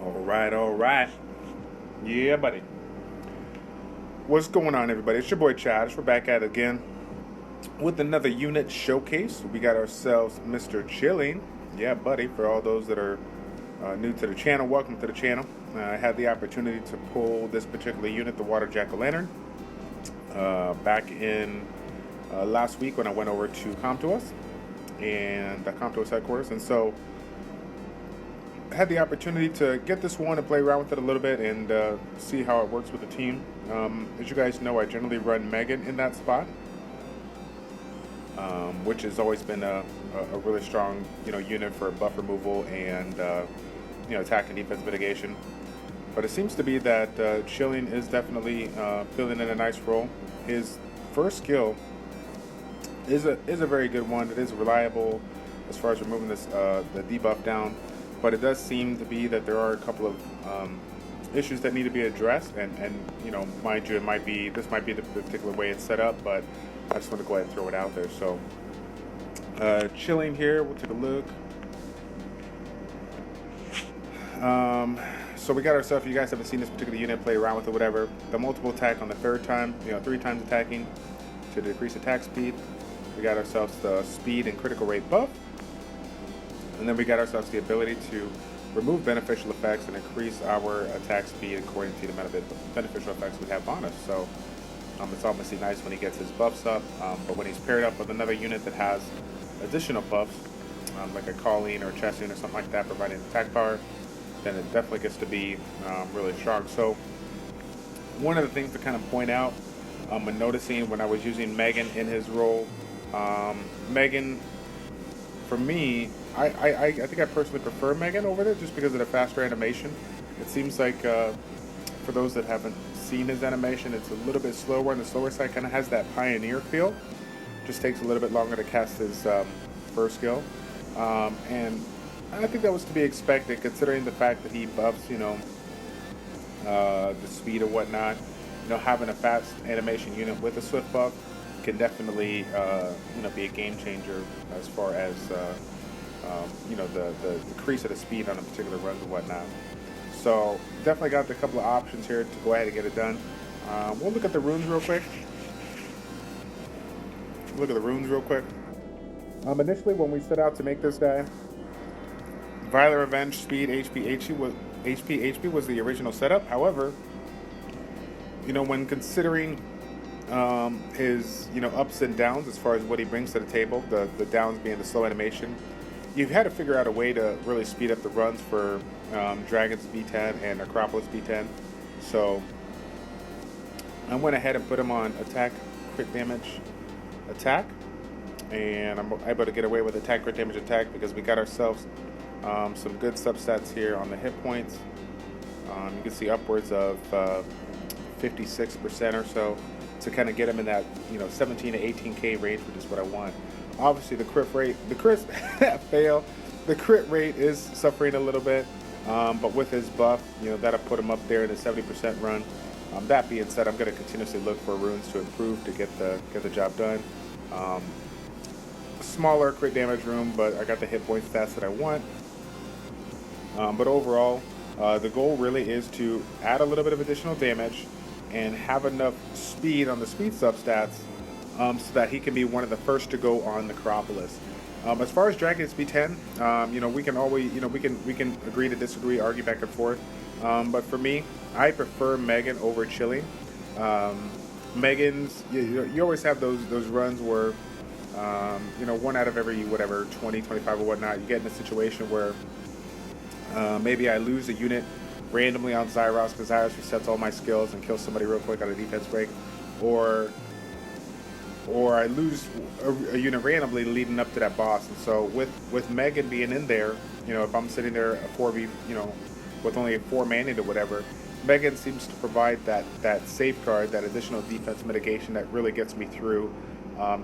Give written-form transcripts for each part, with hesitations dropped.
All right. Yeah, buddy. What's going on, everybody? It's your boy Childish. We're back at it again with another unit showcase. We got ourselves Mr. Chilling. Yeah, buddy. For all those that are new to the channel, welcome to the channel. I had the opportunity to pull this particular unit, the Water Jack-o'-lantern, back in last week when I went over to Comtois and the Comtois headquarters, and so I had the opportunity to get this one and play around with it a little bit and see how it works with the team. As you guys know, I generally run Megan in that spot, which has always been a really strong unit for buff removal and attack and defense mitigation. But it seems to be that Chilling is definitely filling in a nice role. His first skill is a very good one. It is reliable as far as removing this the debuff down. But it does seem to be that there are a couple of issues that need to be addressed, and mind you, this might be the particular way it's set up, but I just want to go ahead and throw it out there. So, Chilling here, we'll take a look. So we got ourselves. You guys haven't seen this particular unit, play around with it, whatever. The multiple attack on the third time, 3 times attacking to decrease attack speed. We got ourselves the speed and critical rate buff. And then we got ourselves the ability to remove beneficial effects and increase our attack speed according to the amount of beneficial effects we have on us. So it's obviously nice when he gets his buffs up, but when he's paired up with another unit that has additional buffs, like a Colleen or Chesson or something like that, providing attack power, then it definitely gets to be really strong. So one of the things to kind of point out when noticing when I was using Megan in his role, Megan, for me, I think I personally prefer Megan over there just because of the faster animation. It seems like for those that haven't seen his animation, it's a little bit slower on the slower side. Kind of has that pioneer feel. Just takes a little bit longer to cast his first skill, and I think that was to be expected considering the fact that he buffs, the speed or whatnot. Having a fast animation unit with a swift buff can definitely be a game changer as far as the decrease of the speed on a particular run and whatnot. So definitely got a couple of options here to go ahead and get it done. We'll look at the runes real quick. Initially, when we set out to make this guy, Violent Revenge, Speed, HP was the original setup. However, when considering his ups and downs as far as what he brings to the table, the downs being the slow animation, you've had to figure out a way to really speed up the runs for Dragon's B10 and Acropolis B10. So I went ahead and put him on attack, crit damage, attack, and I'm able to get away with attack, crit damage, attack because we got ourselves some good substats here on the hit points. You can see upwards of 56% or so to kind of get him in that 17 to 18k range, which is what I want. Obviously, the crit rate is suffering a little bit, but with his buff, that'll put him up there in the 70% run. That being said, I'm going to continuously look for runes to improve to get the job done. Smaller crit damage rune, but I got the hit point stats that I want. But overall, the goal really is to add a little bit of additional damage and have enough speed on the speed substats so that he can be one of the first to go on the Acropolis. As far as Dragon's B10, we can always, we can agree to disagree, argue back and forth. But for me, I prefer Megan over Chilling. Megan's, you always have those runs where, one out of every 20, 25 or whatnot, you get in a situation where maybe I lose a unit randomly on Zyros because Zyros resets all my skills and kills somebody real quick on a defense break, or I lose a unit randomly leading up to that boss. And so with Megan being in there, if I'm sitting there a 4v, with only 4 mana or whatever, Megan seems to provide that safeguard, that additional defense mitigation that really gets me through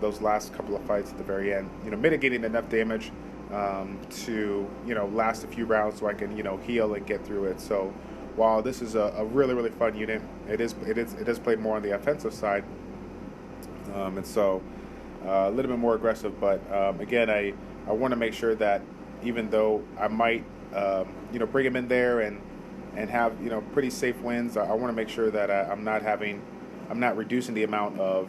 those last couple of fights at the very end. Mitigating enough damage to last a few rounds so I can heal and get through it. So while this is a really fun unit, it does play more on the offensive side, and so a little bit more aggressive. But again, I want to make sure that even though I might bring him in there and and have pretty safe wins, I want to make sure that I'm not reducing the amount of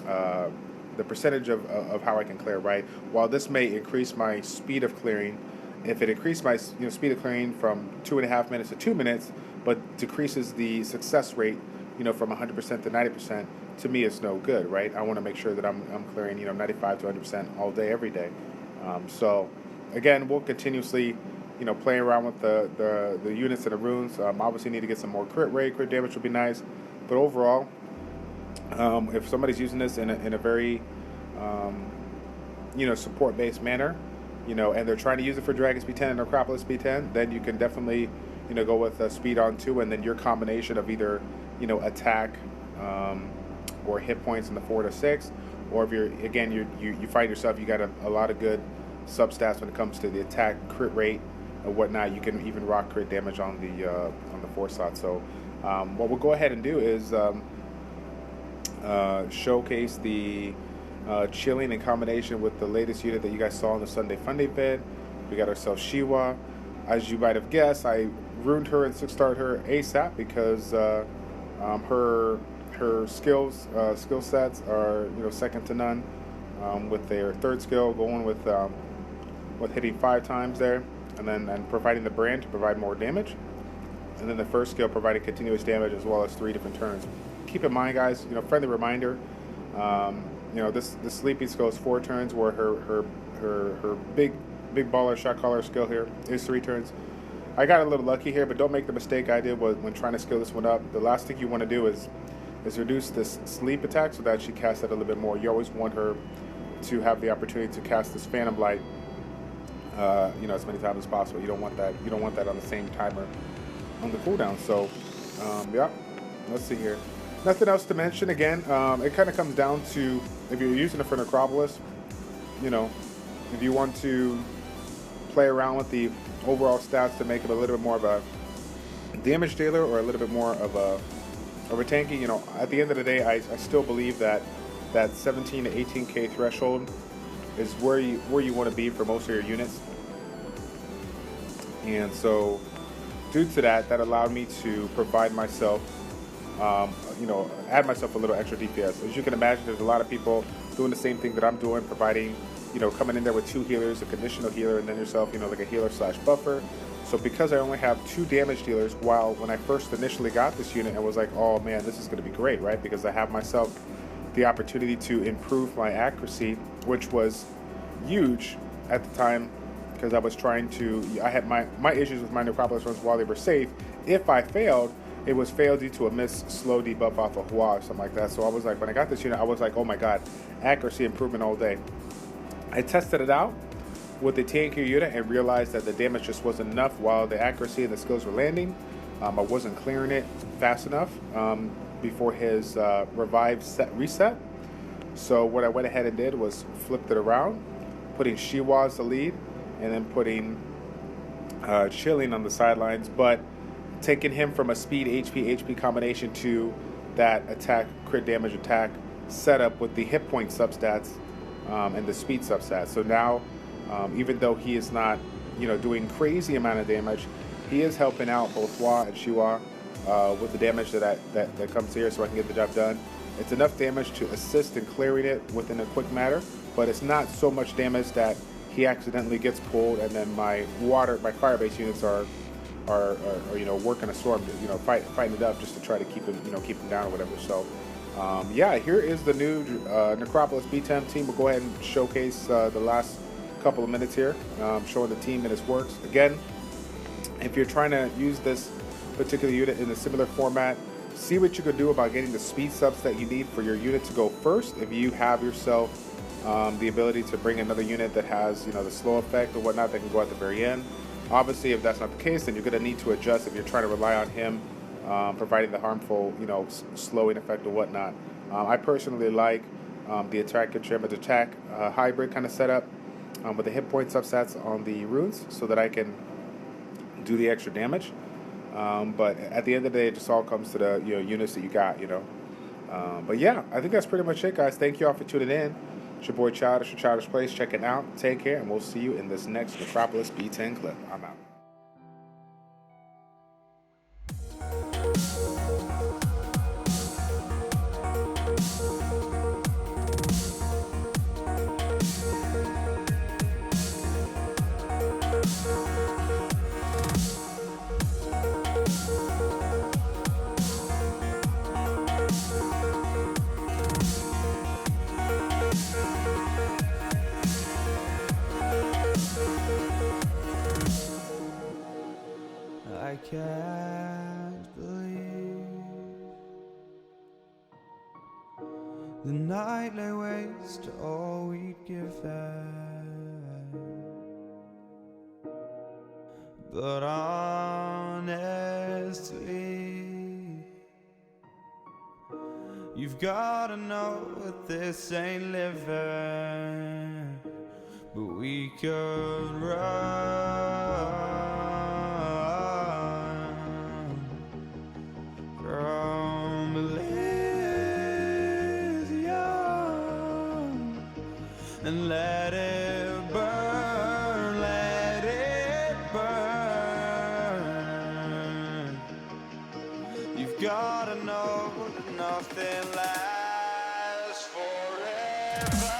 the percentage of how I can clear, right? While this may increase my speed of clearing, if it increased my speed of clearing from 2.5 minutes to 2 minutes, but decreases the success rate, from 100% to 90%, to me it's no good, right? I want to make sure that I'm clearing 95 to 100% all day, every day. So again, we'll continuously play around with the units and the runes. Obviously need to get some more crit rate. Crit damage would be nice, but overall, if somebody's using this in a very support-based manner, and they're trying to use it for Dragon Speed 10 and Necropolis Speed 10, then you can definitely go with Speed on 2, and then your combination of either attack or hit points in the 4 to 6, or if you find yourself you got a lot of good substats when it comes to the attack, crit rate, and whatnot. You can even rock crit damage on the 4 slot. So what we'll go ahead and do is showcase the chilling in combination with the latest unit that you guys saw in the Sunday Funday vid. We got ourselves Shiwa. As you might have guessed, I ruined her and 6-starred her ASAP because her skill sets are second to none. With their third skill going with hitting 5 times there, and providing the brand to provide more damage, and then the first skill providing continuous damage as well as 3 different turns. Keep in mind, guys, friendly reminder, this sleeping skill is 4 turns, where her big baller shot caller skill here is 3 turns. I got a little lucky here, but don't make the mistake I did when trying to skill this one up. The last thing you want to do is reduce this sleep attack so that she casts it a little bit more. You always want her to have the opportunity to cast this Phantom Light, as many times as possible. You don't want that. You don't want that on the same timer on the cooldown. So, yeah. Let's see here. Nothing else to mention. Again, it kind of comes down to, if you're using it for Necropolis, if you want to play around with the overall stats to make it a little bit more of a damage dealer or a little bit more of a tanky, at the end of the day, I still believe that 17 to 18k threshold is where you want to be for most of your units. And so, due to that allowed me to provide myself, add myself a little extra DPS. As you can imagine, there's a lot of people doing the same thing that I'm doing, providing, coming in there with 2 healers, a conditional healer, and then yourself, like a healer/buffer. So because I only have 2 damage dealers, while when I first initially got this unit, I was like, oh man, this is going to be great, right? Because I have myself the opportunity to improve my accuracy, which was huge at the time, because I was trying to, I had my issues with my Necropolis runs while they were safe. If I failed, it was failed due to a missed slow debuff off of Hua or something like that. So I was like, when I got this unit, I was like, oh my god, accuracy improvement all day. I tested it out with the TNQ unit and realized that the damage just wasn't enough while the accuracy and the skills were landing. I wasn't clearing it fast enough before his revive reset. So what I went ahead and did was flipped it around, putting Shiwa as the lead, and then putting Chilling on the sidelines, but taking him from a speed HP combination to that attack, crit damage attack setup with the hit point substats and the speed substats. So now, even though he is not, doing crazy amount of damage, he is helping out both Hua and Shiwa with the damage that comes here, so I can get the job done. It's enough damage to assist in clearing it within a quick matter, but it's not so much damage that he accidentally gets pulled, and then my fire-based units are working a storm, fighting it up just to try to keep him down or whatever. So, yeah, here is the new Necropolis B10 team. We'll go ahead and showcase the last couple of minutes here, showing the team and its works. Again, if you're trying to use this particular unit in a similar format, see what you can do about getting the speed subs that you need for your unit to go first. If you have yourself the ability to bring another unit that has, the slow effect or whatnot, that can go at the very end. Obviously, if that's not the case, then you're going to need to adjust if you're trying to rely on him providing the harmful, slowing effect or whatnot. I personally like the attack hybrid kind of setup with the hit point subsets on the runes, so that I can do the extra damage. But at the end of the day, it just all comes to the units that you got. But yeah, I think that's pretty much it, guys. Thank you all for tuning in. It's your boy Childish from ChildishPlays. Check it out. Take care, and we'll see you in this next Necropolis B10 clip. I'm out. can't believe the night lay waste to all we'd given. But honestly, you've gotta know that this ain't living. But we could run from Elysium and let it burn, let it burn. You've gotta know that nothing lasts forever.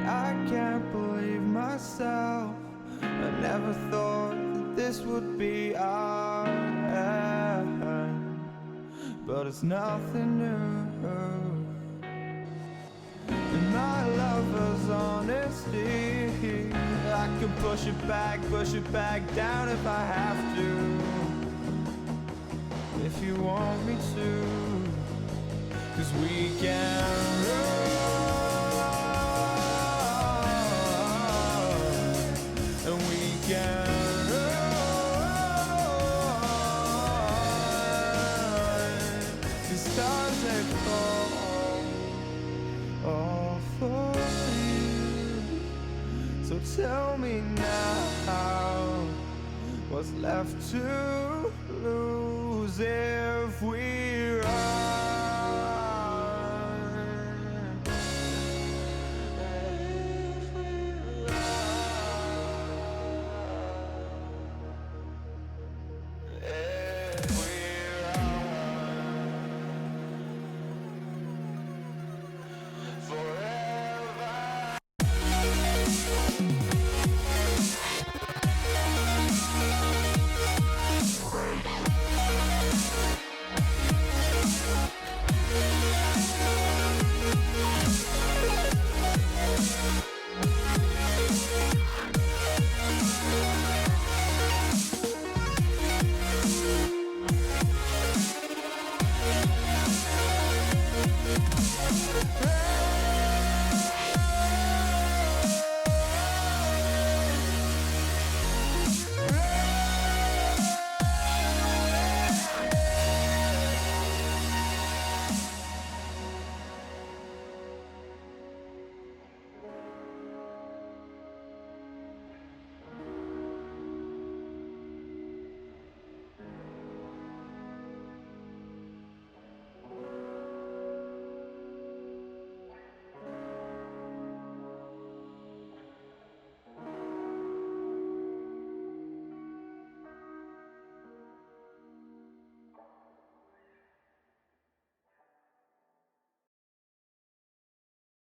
I can't believe myself. I never thought that this would be our end, but it's nothing new. And my lover's honesty, I can push it back down if I have to. If you want me to, 'cause we can run. And we can run. The stars they fall all for you. So tell me now, what's left to